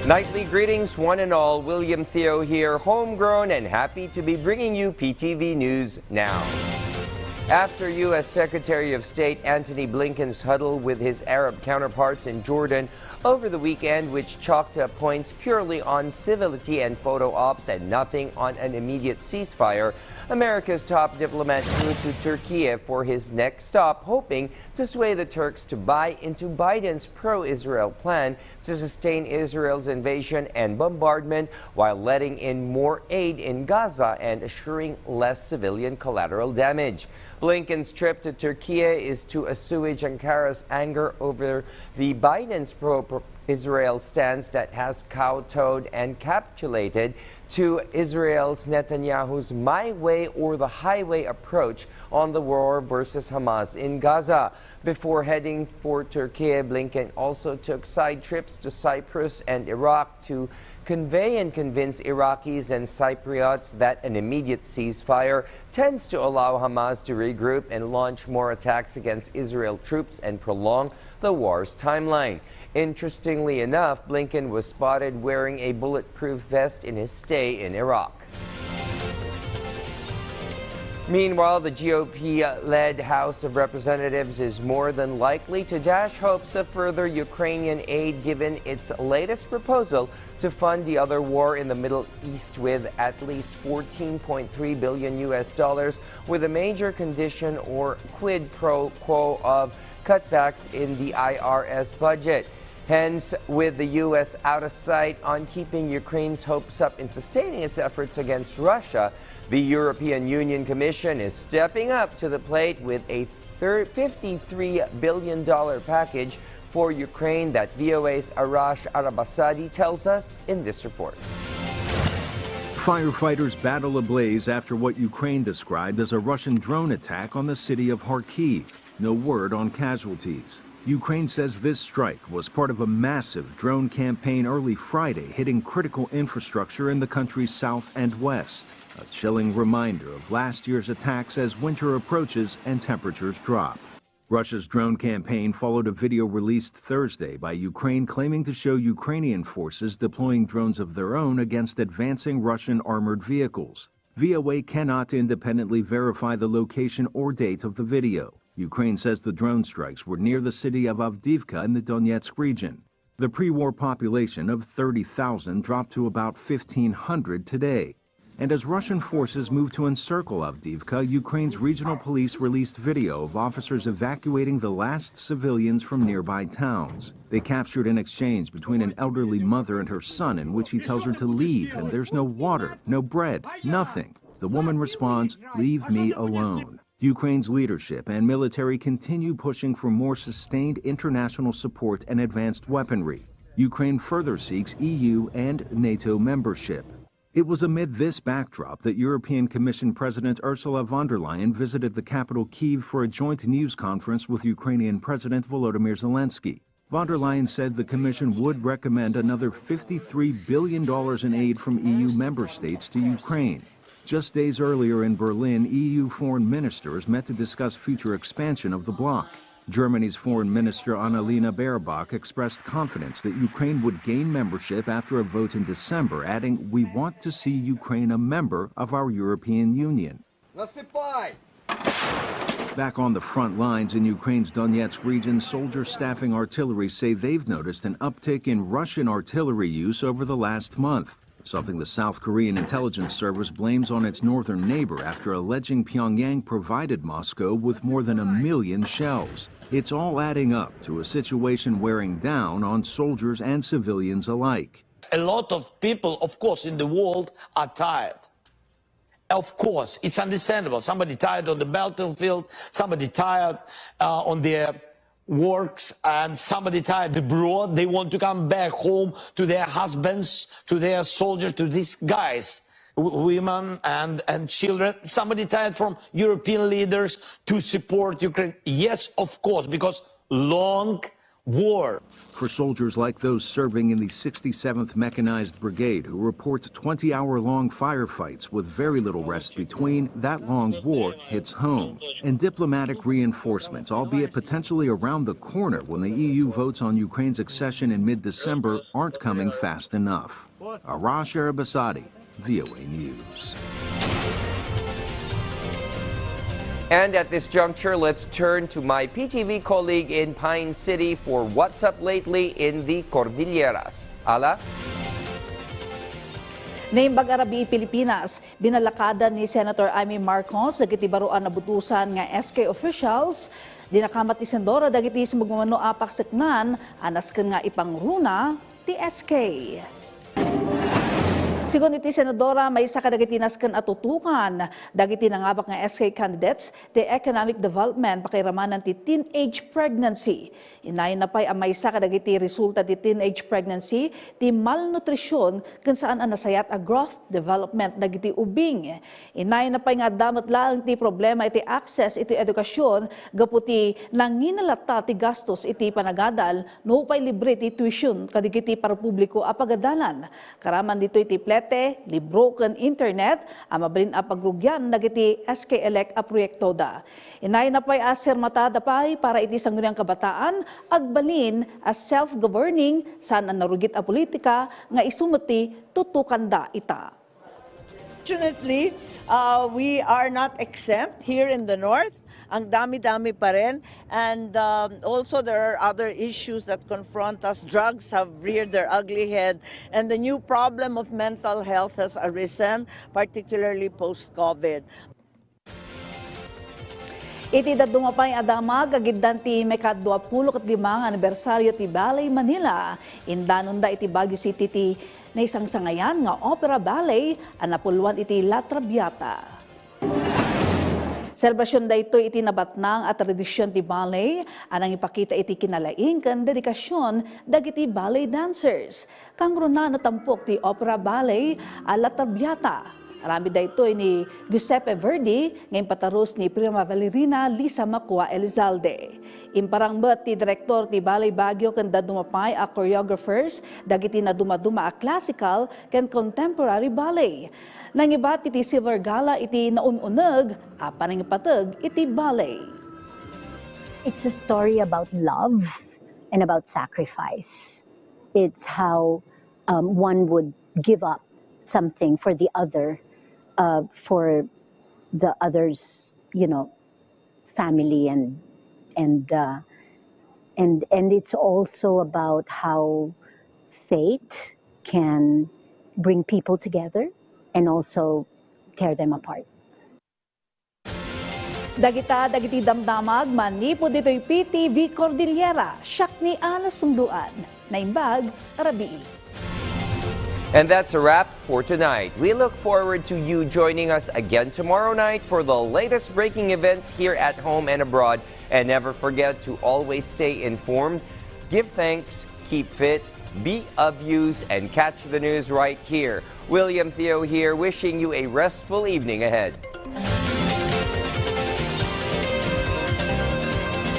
Nightly greetings, one and all. William Theo here, homegrown and happy to be bringing you PTV News now. After U.S. Secretary of State Antony Blinken's huddle with his Arab counterparts in Jordan over the weekend, which chalked up points purely on civility and photo ops and nothing on an immediate ceasefire, America's top diplomat flew to Turkey for his next stop, hoping to sway the Turks to buy into Biden's pro-Israel plan to sustain Israel's invasion and bombardment while letting in more aid in Gaza and assuring less civilian collateral damage. Blinken's trip to Turkey is to assuage Ankara's anger over the Biden's pro-Israel stance that has kowtowed and capitulated to Israel's Netanyahu's my way or the highway approach on the war versus Hamas in Gaza. Before heading for Turkey, Blinken also took side trips to Cyprus and Iraq to convey and convince Iraqis and Cypriots that an immediate ceasefire tends to allow Hamas to regroup and launch more attacks against Israel troops and prolong the war's timeline. Interestingly enough, Blinken was spotted wearing a bulletproof vest in his stay in Iraq. Meanwhile, the GOP-led House of Representatives is more than likely to dash hopes of further Ukrainian aid given its latest proposal to fund the other war in the Middle East with at least $14.3 billion with a major condition or quid pro quo of cutbacks in the IRS budget. Hence, with the U.S. out of sight on keeping Ukraine's hopes up in sustaining its efforts against Russia, the European Union Commission is stepping up to the plate with a $53 billion package for Ukraine that VOA's Arash Arabasadi tells us in this report. Firefighters battle ablaze after what Ukraine described as a Russian drone attack on the city of Kharkiv. No word on casualties. Ukraine says this strike was part of a massive drone campaign early Friday hitting critical infrastructure in the country's south and west. A chilling reminder of last year's attacks as winter approaches and temperatures drop. Russia's drone campaign followed a video released Thursday by Ukraine claiming to show Ukrainian forces deploying drones of their own against advancing Russian armored vehicles. VOA cannot independently verify the location or date of the video. Ukraine says the drone strikes were near the city of Avdiivka in the Donetsk region. The pre-war population of 30,000 dropped to about 1,500 today. And as Russian forces move to encircle Avdiivka, Ukraine's regional police released video of officers evacuating the last civilians from nearby towns. They captured an exchange between an elderly mother and her son in which he tells her to leave and there's no water, no bread, nothing. The woman responds, "Leave me alone." Ukraine's leadership and military continue pushing for more sustained international support and advanced weaponry. Ukraine further seeks EU and NATO membership. It was amid this backdrop that European Commission President Ursula von der Leyen visited the capital Kyiv for a joint news conference with Ukrainian President Volodymyr Zelensky. Von der Leyen said the Commission would recommend another $53 billion in aid from EU member states to Ukraine. Just days earlier in Berlin, EU foreign ministers met to discuss future expansion of the bloc. Germany's Foreign Minister Annalena Baerbock expressed confidence that Ukraine would gain membership after a vote in December, adding, "We want to see Ukraine a member of our European Union." Back on the front lines in Ukraine's Donetsk region, soldiers staffing artillery say they've noticed an uptick in Russian artillery use over the last month, something the South Korean intelligence service blames on its northern neighbor after alleging Pyongyang provided Moscow with more than 1 million shells. It's all adding up to a situation wearing down on soldiers and civilians alike. A lot of people, of course, in the world are tired. Of course, it's understandable. Somebody tired on the battlefield, somebody tired on their works, and somebody tired abroad. They want to come back home to their husbands, to their soldiers, to these guys, women and children. Somebody tired from European leaders to support Ukraine. Yes, of course, because long war. For soldiers like those serving in the 67th Mechanized Brigade who report 20-hour-long firefights with very little rest between, that long war hits home. And diplomatic reinforcements, albeit potentially around the corner when the EU votes on Ukraine's accession in mid-December, aren't coming fast enough. Arash Arabasadi, VOA News. And at this juncture, let's turn to my PTV colleague in Pine City for What's Up Lately in the Cordilleras. Ala? Naimbag Arabi, Pilipinas, binalakada ni Senator Amy Marcos dagiti baruan na butusan nga SK officials. Dinakamat ni Sendora dagiti sumugmano apak seknan anas ken nga ipangruna ti SK. Sigon iti Senadora, may isa kadagiti nasken atutukan dagiti nangabak nga SK candidates ti economic development pakiramanan ti teenage pregnancy. Inayon na pa'y may isa kadagiti resulta ti teenage pregnancy ti malnutrisyon kung saan ang nasayat a growth development dagiti ubing. Inayon na pa'y nga damot lang ti problema iti access iti edukasyon gaputi nanginalata ti gastos iti panagadal no pa'y libre ti tuition kadagiti para publiko a pagadalan. Karaman dito iti libro ken internet amabalin a pagrugyan dagiti SK elect a proyekto da. Inay na pay aser matada pay para iti sangguniang kabataan agbalin as self-governing saan ang narugit a politika nga isumuti tutukanda ita. Fortunately, we are not exempt here in the north. Ang dami-dami pa rin. And also there are other issues that confront us. Drugs have reared their ugly head. And the new problem of mental health has arisen, particularly post-COVID. Iti dadumapay adama gagiddan ti meka-25 anibersaryo ti Ballet Manila. Indanon da iti Baguio City ti na isang sangayan nga opera ballet anapuluan iti La Traviata. Selebrasyon da ito iti nabatnang at tradisyon ti ballet, anang ipakita iti kinalaing kan dedikasyon dagiti ballet dancers. Kang runa natampok ti opera ballet La Traviata. Arami da ito ni Giuseppe Verdi, ngayon pataros ni prima ballerina Lisa Macua Elizalde. Imparangbat ti direktor ti Ballet Baguio kan dadumapay a choreographers, dagiti na dumaduma a classical kan contemporary ballet. Nangibat iti silver gala iti naununeg, panangipateg iti ballet. It's a story about love and about sacrifice. It's how one would give up something for the other, for the other's, family and it's also about how fate can bring people together and also tear them apart. Dagiti damdamag manipod dito'y PTV Cordillera, siyak ni Ana Sunduan, Naimbag Arabi. And that's a wrap for tonight. We look forward to you joining us again tomorrow night for the latest breaking events here at home and abroad. And never forget to always stay informed, give thanks, keep fit, be of use, and catch the news right here. William Theo here, wishing you a restful evening ahead.